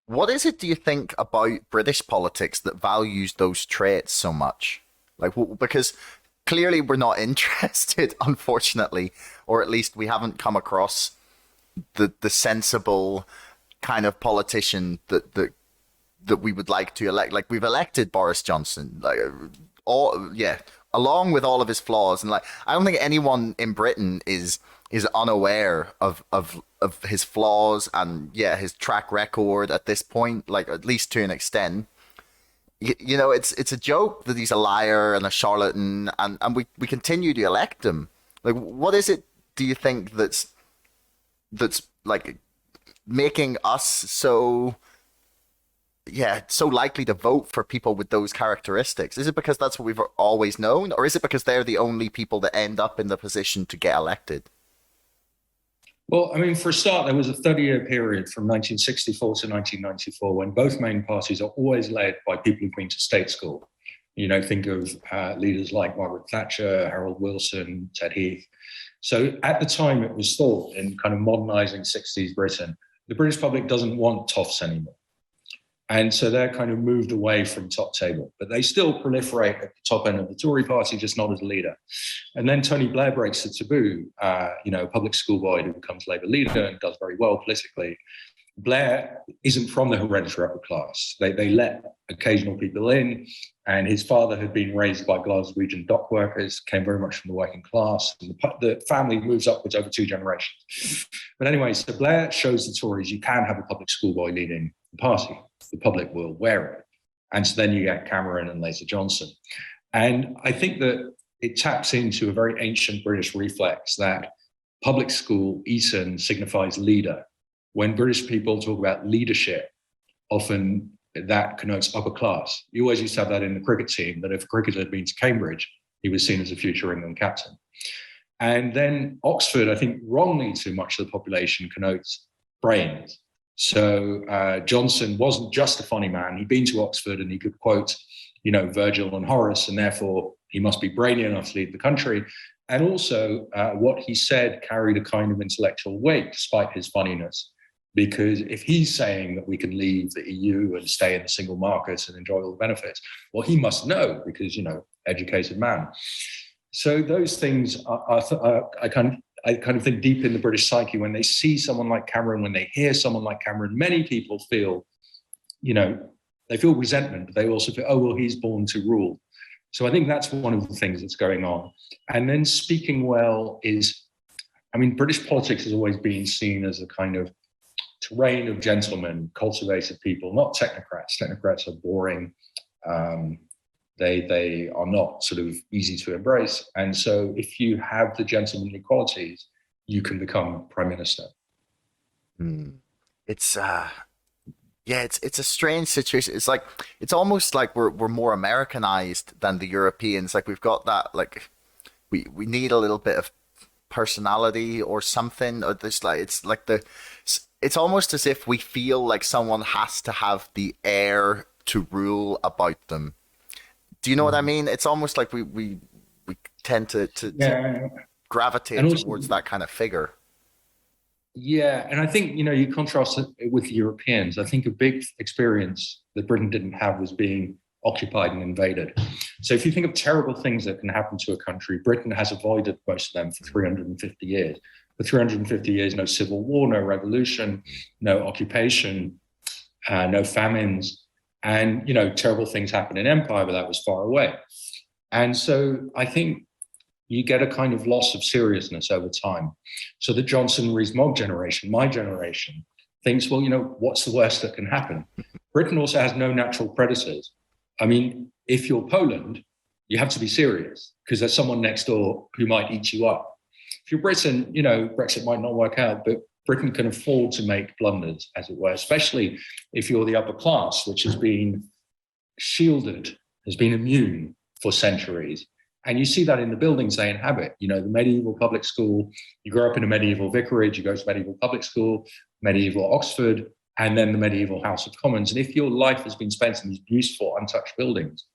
What is it, do you think, about British politics that values those traits so much? Because clearly we're not interested, unfortunately, or at least we haven't come across the sensible kind of politician that we would like to elect. Like we've elected Boris Johnson, along with all of his flaws, and like I don't think anyone in Britain is unaware of his flaws and his track record at this point, like at least to an extent. It's a joke that he's a liar and a charlatan, and we continue to elect him. Like, what is it? Do you think that's like making us so likely to vote for people with those characteristics? Is it because that's what we've always known, or is it because they're the only people that end up in the position to get elected? Well, I mean, for a start, there was a 30-year period from 1964 to 1994 when both main parties are always led by people who've been to state school. Think of leaders like Margaret Thatcher, Harold Wilson, Ted Heath. So at the time, it was thought in kind of modernising 60s Britain, the British public doesn't want toffs anymore. And so they're kind of moved away from top table, but they still proliferate at the top end of the Tory party, just not as a leader. And then Tony Blair breaks the taboo, a public schoolboy who becomes Labour leader and does very well politically. Blair isn't from the hereditary upper class. They let occasional people in, and his father had been raised by Glaswegian dock workers, came very much from the working class, and the family moves upwards over two generations. But anyway, so Blair shows the Tories you can have a public schoolboy leading the party. The public will wear it. And so then you get Cameron and later Johnson. And I think that it taps into a very ancient British reflex that public school, Eton, signifies leader. When British people talk about leadership, often that connotes upper class. You always used to have that in the cricket team, that if a cricketer had been to Cambridge, he was seen as a future England captain. And then Oxford, I think wrongly too much of the population connotes brains. So Johnson wasn't just a funny man. He'd been to Oxford and he could quote, Virgil and Horace, and therefore he must be brainy enough to lead the country. And also what he said carried a kind of intellectual weight despite his funniness. Because if he's saying that we can leave the EU and stay in the single market and enjoy all the benefits, well, he must know because, educated man. So those things I kind of think deep in the British psyche when they see someone like Cameron, when they hear someone like Cameron, many people feel, they feel resentment, but they also feel, oh, well, he's born to rule. So I think that's one of the things that's going on. And then speaking well British politics has always been seen as a kind of terrain of gentlemen, cultivated people, not technocrats. Technocrats are boring. They are not sort of easy to embrace. And so if you have the gentlemanly qualities, you can become prime minister. It's it's a strange situation. It's almost like we're more Americanized than the Europeans. Like we've got that, like we need a little bit of personality or something, or this, like it's almost as if we feel like someone has to have the air to rule about them. Do you know what I mean? It's almost like we tend to gravitate also, towards that kind of figure. Yeah, and I think, you contrast it with the Europeans. I think a big experience that Britain didn't have was being occupied and invaded. So if you think of terrible things that can happen to a country, Britain has avoided most of them for 350 years. For 350 years, no civil war, no revolution, no occupation, no famines. And, terrible things happen in empire, but that was far away. And so I think you get a kind of loss of seriousness over time. So the Johnson, rees-mogg generation, my generation, thinks, well, what's the worst that can happen? Britain also has no natural predators. I mean, if you're Poland, you have to be serious because there's someone next door who might eat you up. If you're Britain, Brexit might not work out, but Britain can afford to make blunders, as it were, especially if you're the upper class, which has been shielded, has been immune for centuries. And you see that in the buildings they inhabit. The medieval public school, you grow up in a medieval vicarage, you go to medieval public school, medieval Oxford, and then the medieval House of Commons. And if your life has been spent in these beautiful, untouched buildings,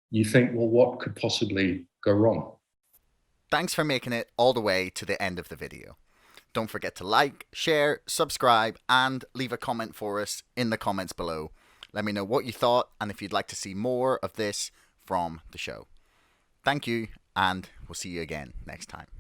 you think, well, what could possibly go wrong? Thanks for making it all the way to the end of the video. Don't forget to like, share, subscribe, and leave a comment for us in the comments below. Let me know what you thought and if you'd like to see more of this from the show. Thank you, and we'll see you again next time.